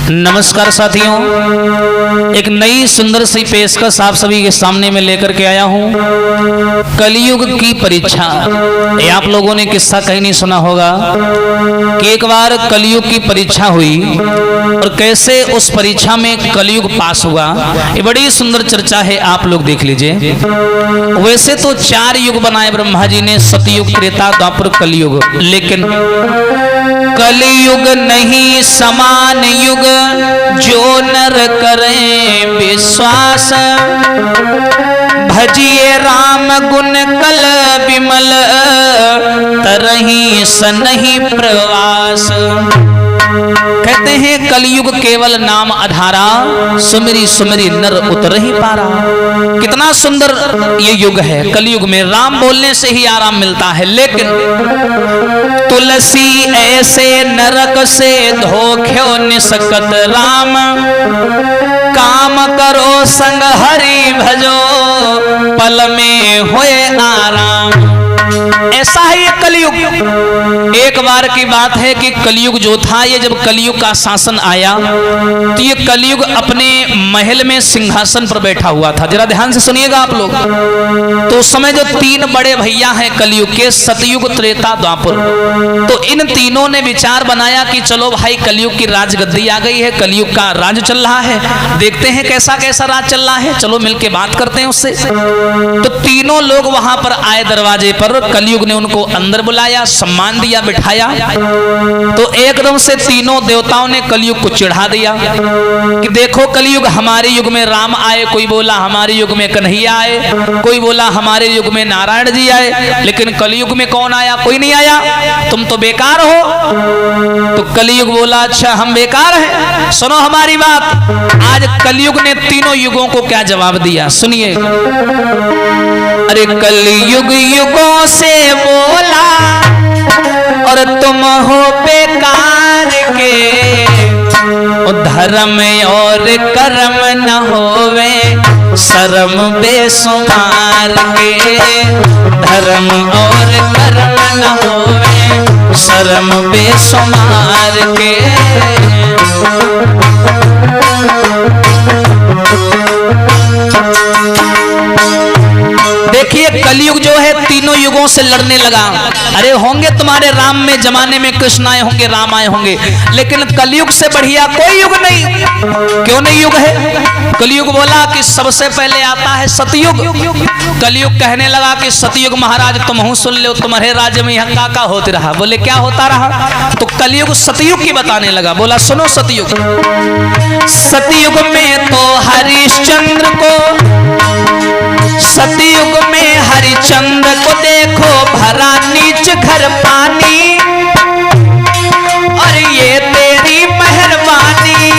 नमस्कार साथियों, एक नई सुंदर सी पेशकश आप सभी के सामने में लेकर के आया हूँ। कलयुग की परीक्षा। ये आप लोगों ने किस्सा कहीं नहीं सुना होगा कि एक बार कलयुग की परीक्षा हुई और कैसे उस परीक्षा में कलयुग पास हुआ। ये बड़ी सुंदर चर्चा है, आप लोग देख लीजिए। वैसे तो 4 युग बनाए ब्रह्मा जी ने, सतयुग, त्रेता, द्वापर, कलयुग, लेकिन कलयुग नहीं समान युग जो नर करें विश्वास। भजिए राम गुण कल विमल तरही सनहि प्रवास। कहते हैं कलयुग केवल नाम आधारा, सुमिरी सुमिरी नर उतर ही पारा। कितना सुंदर ये युग है। कलयुग में राम बोलने से ही आराम मिलता है, लेकिन तुलसी ऐसे नरक से धोख्यो निसकत राम। काम करो संग हरि भजो पल में होए आराम। ऐसा है ये कलयुग। एक बार की बात है कि कलयुग जो था, ये जब कलयुग का शासन आया तो ये कलयुग अपने महल में सिंहासन पर बैठा हुआ था। जरा ध्यान से सुनिएगा आप लोग। तो उस समय जो 3 बड़े भैया हैं कलयुग के, सतयुग, त्रेता, द्वापर, तो इन तीनों ने विचार बनाया कि चलो भाई, कलयुग की राजगद्दी आ गई है, कलयुग का राज चल रहा है, देखते हैं कैसा कैसा राज चल रहा है, चलो मिलके बात करते हैं उससे। तो तीनों लोग वहां पर आए दरवाजे पर। कलयुग ने उनको अंदर बुलाया, सम्मान दिया, बिठाया। तो एकदम से तीनों देवताओं ने कलयुग को चिढ़ा दिया कि देखो कलयुग, हमारे युग में राम आए, कोई बोला हमारे युग में कन्हैया आए, कोई बोला हमारे युग में नारायण जी आए, लेकिन कलयुग में कौन आया? कोई नहीं आया, तुम तो बेकार हो। तो कलयुग बोला अच्छा हम बेकार हैं, सुनो हमारी बात। आज कलयुग ने तीनों युगों को क्या जवाब दिया, सुनिए। अरे कलयुग युगों से बोला और तुम हो बेकार के, धर्म और कर्म न होवे शर्म बेसुमार के। धर्म और कर्म न होवे शर्म बेसुमार के। देखिए कलयुग जो है तीनों युगों से लड़ने लगा। अरे होंगे तुम्हारे राम में जमाने में कृष्ण आए होंगे, राम आए होंगे, लेकिन कलयुग से बढ़िया कोई युग नहीं। क्यों नहीं युग है? कलयुग बोला कि सबसे पहले आता है सतयुग। कलयुग कहने लगा कि सतयुग महाराज तुम हूं सुन लो, तुम्हारे राज्य में यहाँ का होते रहा। बोले क्या होता रहा? तो कलयुग सतयुग की बताने लगा। बोला सुनो सतयुग। सतयुग में तो हरिश्चंद्र को, सतयुग में हरिचंद्र को देखो भरा नीच घर पानी, और ये तेरी मेहरबानी।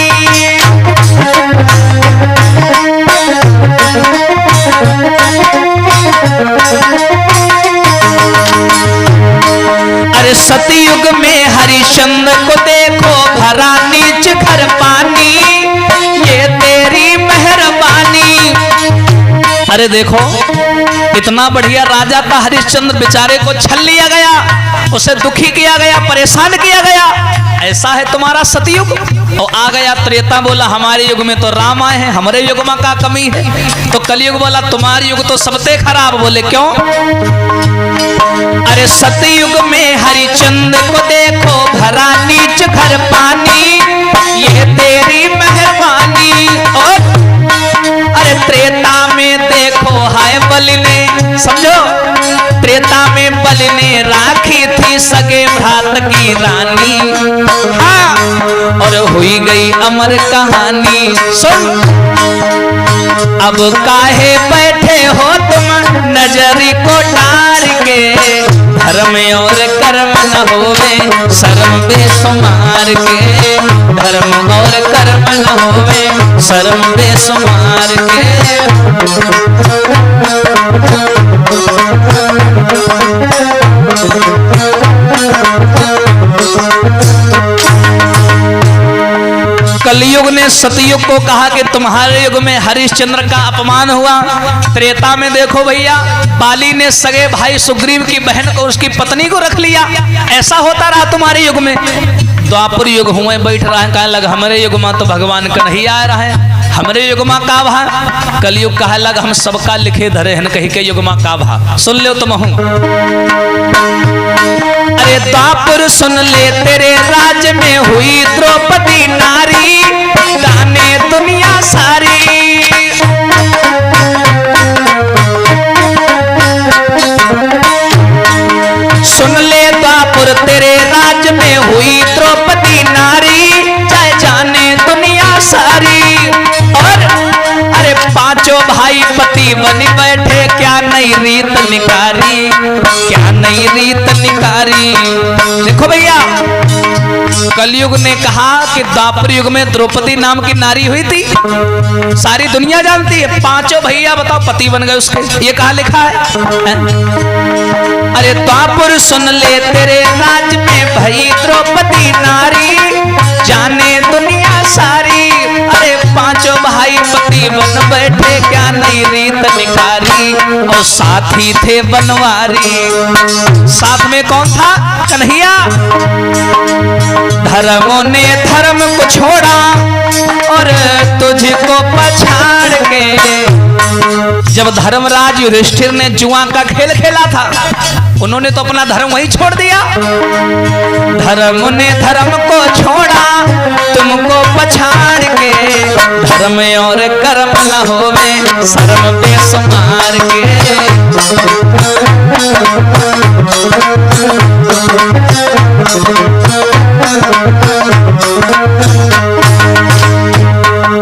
अरे सतयुग में हरिचंद्र को देखो भरा नीच घर पानी, ये तेरी मेहरबानी। अरे देखो इतना बढ़िया राजा था हरिश्चंद्र, बेचारे को छल लिया गया, उसे दुखी किया गया, परेशान किया गया। ऐसा है तुम्हारा सतयुग। और आ गया त्रेता, बोला हमारे युग में तो राम आए हैं, हमारे युग में क्या कमी है? तो कलयुग बोला तुम्हारे युग तो सबसे खराब। बोले क्यों? अरे सतयुग में हरिचंद्र को देखो भरा नीच घर पानी, ये तेरी मेहरबानी। और अरे त्रेता में देखो हाय बलि ने, समझो, त्रेता में बलि ने राखी थी सगे भ्रात की रानी। हाँ, और हुई गई अमर कहानी। सुन, अब काहे बैठे हो तुम नजरी को डार के, धर्म और कर्म न होवे शर्म बेसुमार के। धर्म और कर्म न होवे शर्म बेसुमार के। कलयुग ने सतयुग को कहा कि तुम्हारे युग में हरिश्चंद्र का अपमान हुआ। त्रेता में देखो भैया, बाली ने सगे भाई सुग्रीव की बहन को, उसकी पत्नी को रख लिया। ऐसा होता रहा तुम्हारे युग में। द्वापर युग हुए बैठ रहा है, कहे लग हमारे युग में तो भगवान का नहीं आ रहा है, हमारे युग में का भा। कलयुग कहे लग हम सबका लिखे धरे हैं, कहीं के युग में का भा। सुन लो तुम हूं, अरे द्वापर सुन ले तेरे राज में हुई द्रौपदी नारी, जाने दुनिया सारी। सुन ले द्वापर तेरे राज में हुई द्रौपदी नारी, चाहे जाने दुनिया सारी। और अरे पांचों भाई पति बनी बैठे, क्या नई रीत निकारी, क्या नई रीत निकारी। देखो भैया, कलयुग ने कहा कि द्वापर युग में द्रौपदी नाम की नारी हुई थी, सारी दुनिया जानती है। पांचों भैया बताओ पति बन गए उसके, ये कहा लिखा है? अरे द्वापर सुन ले तेरे राज में भई द्रौपदी नारी, जाने दुनिया सारी। अरे पांचों भाई पति बन बैठे, क्या नई रीत निखारी, और साथी थे बनवारी। साथ में कौन था? कन्हैया। धर्मों ने धर्म को छोड़ा और तुझको पछाड़ के। जब धर्मराज युधिष्ठिर ने जुआ का खेल खेला था, उन्होंने तो अपना धर्म वहीं छोड़ दिया। धर्म ने धर्म को छोड़ा तुमको पछाड़ के, धर्म और कर्म न होवे शर्म बेसुमार के।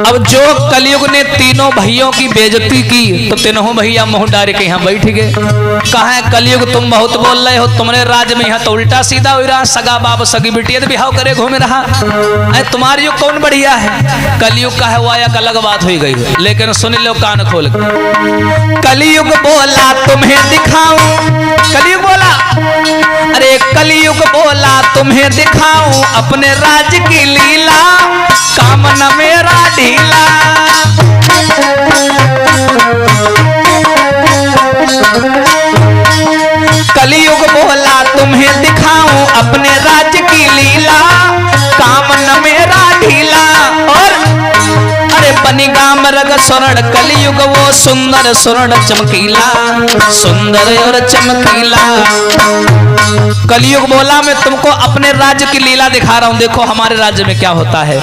अब जो कलयुग ने तीनों भैयों की बेइज्जती की, तो तीनों भैया मुंह डारे के यहाँ बैठ गए। कहा है कलयुग तुम बहुत बोल रहे हो, तुम्हारे राज्य में यहाँ तो उल्टा सीधा हो रहा, सगा बाप सगी बिटिया तो बिहाव करे घूम रहा। तुम्हारे युग कौन बढ़िया है? कलयुग का है वो एक अलग बात हो गई है, लेकिन सुन लो कान खोल के। कलयुग बोला तुम्हें दिखाऊं, कलयुग बोला, अरे कलयुग बोला तुम्हें दिखाऊं अपने राज्य की लीला, काम न मेरा ढीला। कलयुग बोला तुम्हें दिखाऊं अपने राज्य की लीला, काम न मेरा ढीला। और अरे बनिगा मृग स्वर्ण कलयुग वो सुंदर स्वर्ण चमकीला, सुंदर और चमकीला। कलयुग बोला मैं तुमको अपने राज्य की लीला दिखा रहा हूं, देखो हमारे राज्य में क्या होता है।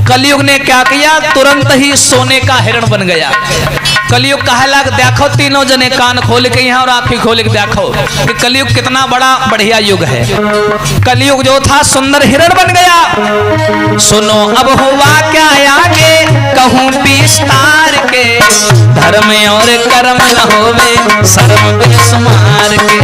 कलयुग ने क्या किया, तुरंत ही सोने का हिरण बन गया। कलयुग कहे लग देखो तीनों जने कान खोल के यहाँ और आंखें खोल के देखो कि कलयुग कितना बड़ा बढ़िया युग है। कलयुग जो था सुंदर हिरण बन गया। सुनो अब हुआ क्या आगे कहूँ विस्तार के, धर्म और कर्म न होवे शर्म बेसुमार के।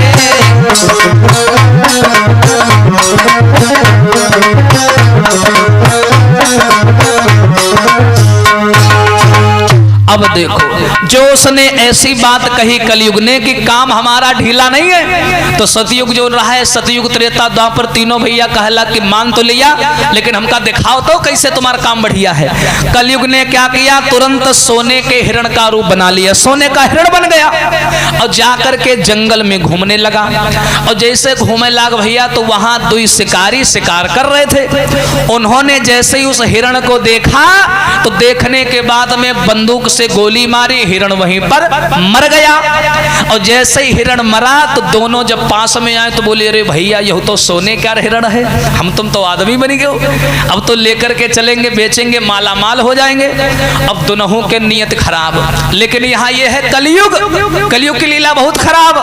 अब देखो जो उसने ऐसी बात कही कलयुग ने कि काम हमारा ढीला नहीं है, तो सतयुग जो रहा है, सतयुग त्रेता द्वापर तीनों भैया कहला कि मान तो लिया, लेकिन हमका दिखाओ तो कैसे तुम्हारा काम बढ़िया है। कलयुग ने क्या किया, तुरंत सोने के हिरण का रूप बना लिया, सोने का हिरण बन गया और जाकर के जंगल में घूमने लगा। और जैसे घूमने लगा भैया, तो वहां दो शिकारी शिकार कर रहे थे। उन्होंने जैसे ही उस हिरण को देखा, तो देखने के बाद में बंदूक से गोली मारी, हिरण वहीं पर मर गया। और जैसे ही हिरण मरा, तो दोनों जब पास में आए तो बोले अरे भैया यह तो सोने का हिरण है, हम तुम तो आदमी बन गए, अब तो लेकर के चलेंगे, बेचेंगे, माला माल हो जाएंगे। अब दोनों के नियत खराब। लेकिन यहाँ ये है कलयुग, कलयुग की लीला बहुत खराब।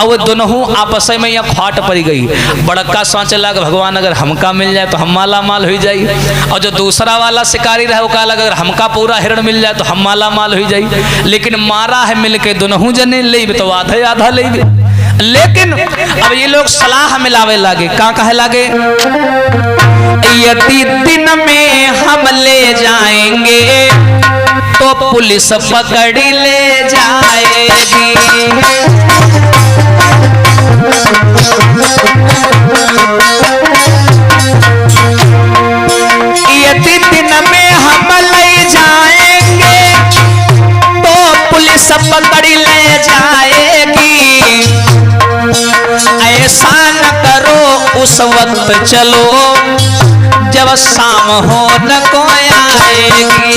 और वो दोनों आपस में यहाँ फाट पड़ गई। बड़का सोच लगा भगवान अगर हमका मिल जाए तो हम माला माल हो जाए, और जो दूसरा वाला शिकारी रहे वो कहा लगा अगर हमका पूरा हिरण मिल जाए तो हम माला माल हो जाए। लेकिन मारा है मिलके दोनों जने, ले तो आधा आधा ले। लेकिन अब ये लोग सलाह मिलावे लागे, कहाँ कहे लागे, यदि दिन में हम ले जाएंगे तो पुलिस पकड़ ले जाएगी। यदि दिन में मत चलो, जब शाम हो न को आएगी।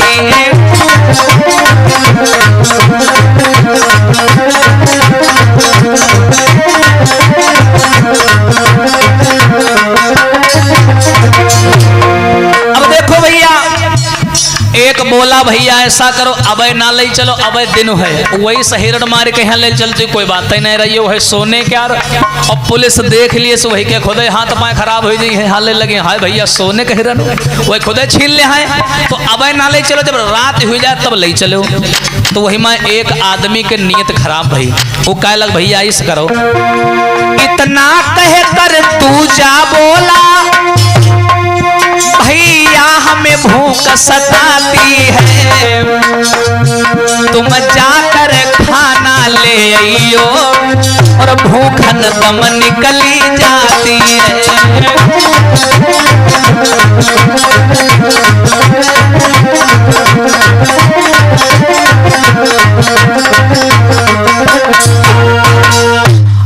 अब देखो भैया, एक बोला भैया ऐसा करो, अबे ना ले चलो, अबे दिन है, वही हिरण मार के यहाँ ले चलती, कोई बात ही नहीं रही है सोने क्या। और पुलिस देख लिए सो वही के खुदे हाथ पाए खराब हो जाए, हाले लगे हाय भैया सोने का हिरण वही खुदे छीन ले है। तो अबे ना ले चलो, जब रात हो जाए तब ले चलो। तो वही में एक आदमी के नीयत खराब भई, वो कह लग भैया इस करो, इतना कह कर तू जा बोला भैया हमें भूख सताती है, तुम जाकर खाना ले आइयो और भूखन दम निकली जाती है।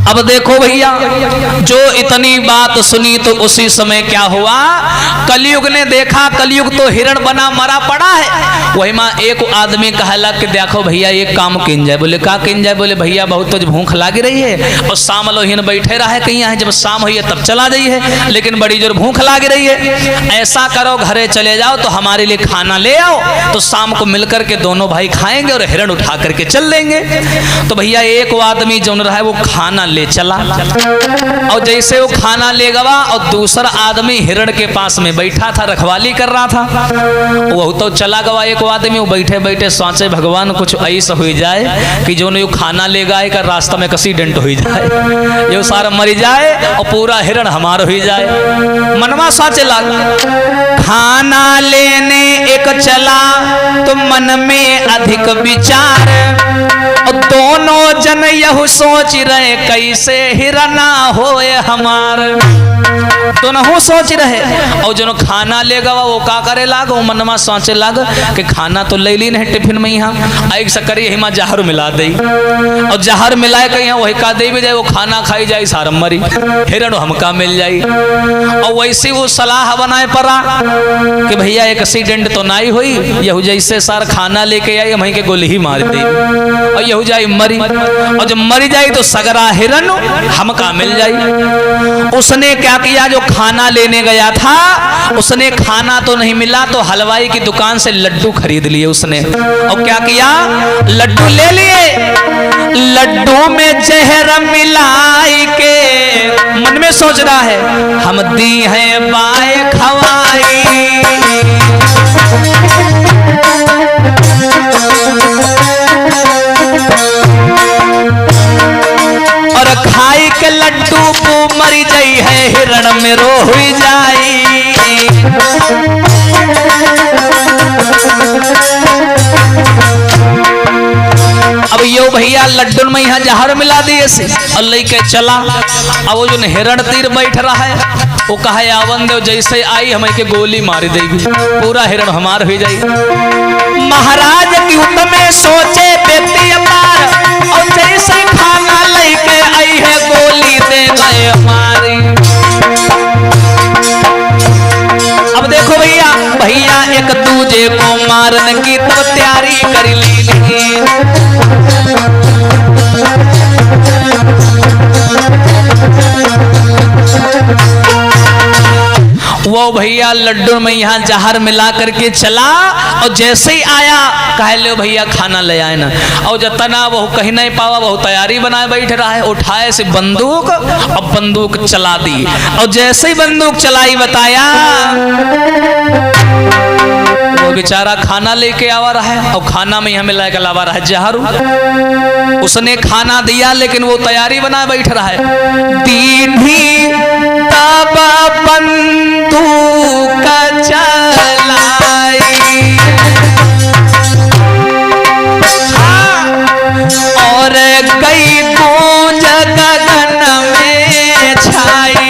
अब देखो भैया, जो इतनी बात सुनी तो उसी समय क्या हुआ, कलयुग ने देखा, कलयुग तो हिरण बना मरा पड़ा है। वही माँ एक आदमी कहला कि देखो भैया एक काम किन जाए। बोले का किन जाए? बोले भैया बहुत तो भूख लागी रही है और शाम लो हिन बैठे रहे कहीं है, जब शाम हुई है तब चला जाइए, लेकिन बड़ी जोर भूख लागी रही है। ऐसा करो घरे चले जाओ तो हमारे लिए खाना ले आओ, तो शाम को मिलकर के दोनों भाई खाएंगे और हिरण उठा करके चल देंगे। तो भैया एक आदमी जो रहा है वो खाना ले चला, और जैसे वो खाना ले गवा और दूसरा आदमी हिरण के पास में बैठा था, रखवाली कर रहा था। वो तो चला गवा एक आदमी, वो बैठे बैठे सोचे भगवान कुछ ऐसा हो जाए कि जो नहीं खाना ले गए का रास्ता में एक्सीडेंट हो जाए, ये सारा मर जाए और पूरा हिरण हमारा हो जाए। मनवा सोचे लगा, खाना लेने एक चला तो मन में अधिक विचार, और दोनों जन यह सोच रहे कैसे हिरना होए हमार। दोनों सोच रहे, और जो खाना लेगा वो का करे लाग, वो मनमा सोचे लाग कि खाना तो ले ली नहीं टिफिन में, यहाँ एक से करिए हिमा जहर मिला दे, और जहर मिलाए के यहाँ वही का दे भी जाए, वो खाना खाई जाए सारा मरी, हिरण हमका मिल जाए। और वैसी वो सलाह बनाए पड़ा कि भैया एक एक्सीडेंट तो नहीं हुई, यहू जैसे सार खाना लेके आई वहीं के गोली ही मार दे और यहू जाए मरी, और जब मरी जाए तो सगरा हिरण हमका मिल जाए। उसने क्या किया, जो खाना लेने गया था उसने खाना तो नहीं मिला तो हलवाई की दुकान से लड्डू खरीद लिए उसने, और क्या किया लड्डू ले लिए, लड्डू में जहर मिलाई के मन में सोच रहा है हम दी है बाय खवाई, और खाई के लड्डू को मरी जाई है हिरण में रो हुई जाई। अब यो भैया लड्डू में यहाँ जहर मिला दिए से और लेके चला। अब वो जो हिरण तीर बैठ रहा है वो कहा आवन देव जैसे आई हमें के गोली मारी देगी, पूरा हिरण हमार हो जाए। महाराज की हुत में सोचे व्यक्ति अपार, और जैसे खाना लेके आई है गोली दे गए हमारी। अब देखो भैया, भैया एक दूजे को मारने की तो तैयारी कर ली, वो भैया लड्डू में यहाँ जहर मिला करके चला, और जैसे ही आया कह लो भैया खाना ले आए ना, और जतना वो कहीं नहीं पावा वो तैयारी बनाए बैठ रहा है, उठाए से बंदूक और बंदूक चला दी, और जैसे ही बंदूक चलाई बताया वो बेचारा खाना लेके आवा रहा है, और खाना में यहाँ मिला के लावा रहा है जहर। उसने खाना दिया लेकिन वो तैयारी बनाए बैठ रहा है, दीधी तब बंदूक चलाई, और कई गूंज गगन में छाई,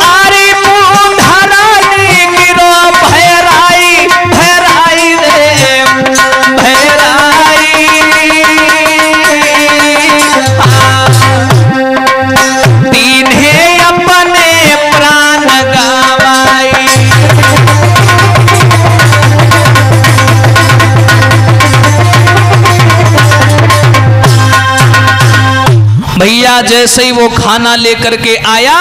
अरे मुंह धराई गिरो भैराई भैराई रे, भैया जैसे ही वो खाना लेकर के आया,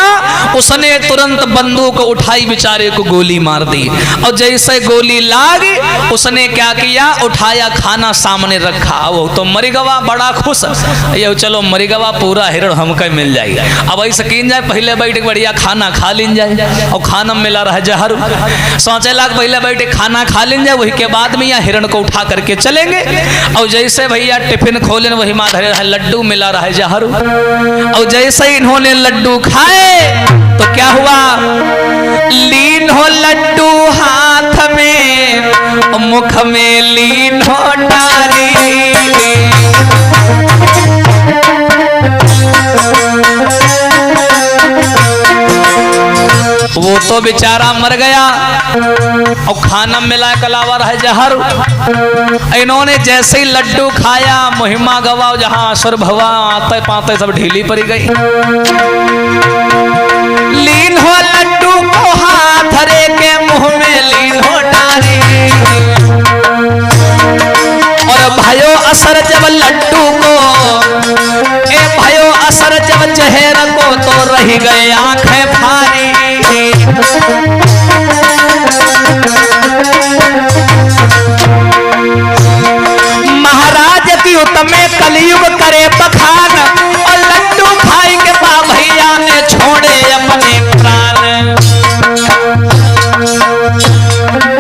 उसने तुरंत बंदूक उठाई, बेचारे को गोली मार दी। और जैसे गोली लागी, उसने क्या किया, उठाया खाना सामने रखा। वो तो मरी गवा बड़ा खुश, ये चलो मरी गवा पूरा हिरण हमको मिल जाएगा। अब ऐसे कीन जाए, पहले बैठ बढ़िया खाना खा लीन जाए, और खाना मिला रहा जहर। सोचे लाख पहले बैठे खाना खा लीन जाए, वही के बाद में यहाँ हिरण को उठा करके चलेंगे। और जैसे भैया टिफिन खोले, वही माँ धरे रहा लड्डू मिला रहा है जहर। और जैसे इन्होंने लड्डू खाए तो क्या हुआ, लीन हो लड्डू हाथ में, मुख में लीन हो डाली। वो तो बेचारा मर गया, और खाना मिला कलावा रहा जहर। इन्होंने जैसे ही लड्डू खाया, महिमा गवा, जहां असुर भवा आते पाते सब ढीली पड़ी गई। लीन हो लड्डू को हाथ रे के मुंह में लीन हो डाली। और भयो असर जब लड्डू को, ए भयो असर जब चेहरा को, तो रह गए आंखें फारी। महाराज की उत्तमे कलयुग करे बखान, और लड्डू खाई के बा भैया ने छोड़े अपने प्राण।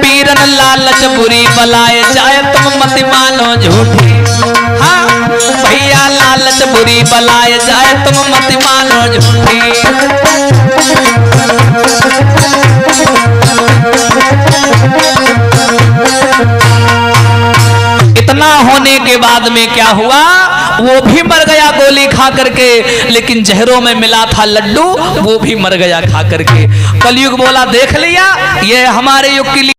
पीरन लालच बुरी बलाए जाए, तुम मत मानो झूठी। हाँ भैया लालच बुरी बलाए जाए, तुम मत मानो झूठी। इतना होने के बाद में क्या हुआ, वो भी मर गया गोली खा करके, लेकिन जहरों में मिला था लड्डू, वो भी मर गया खा करके। कलयुग बोला देख लिया, ये हमारे युग की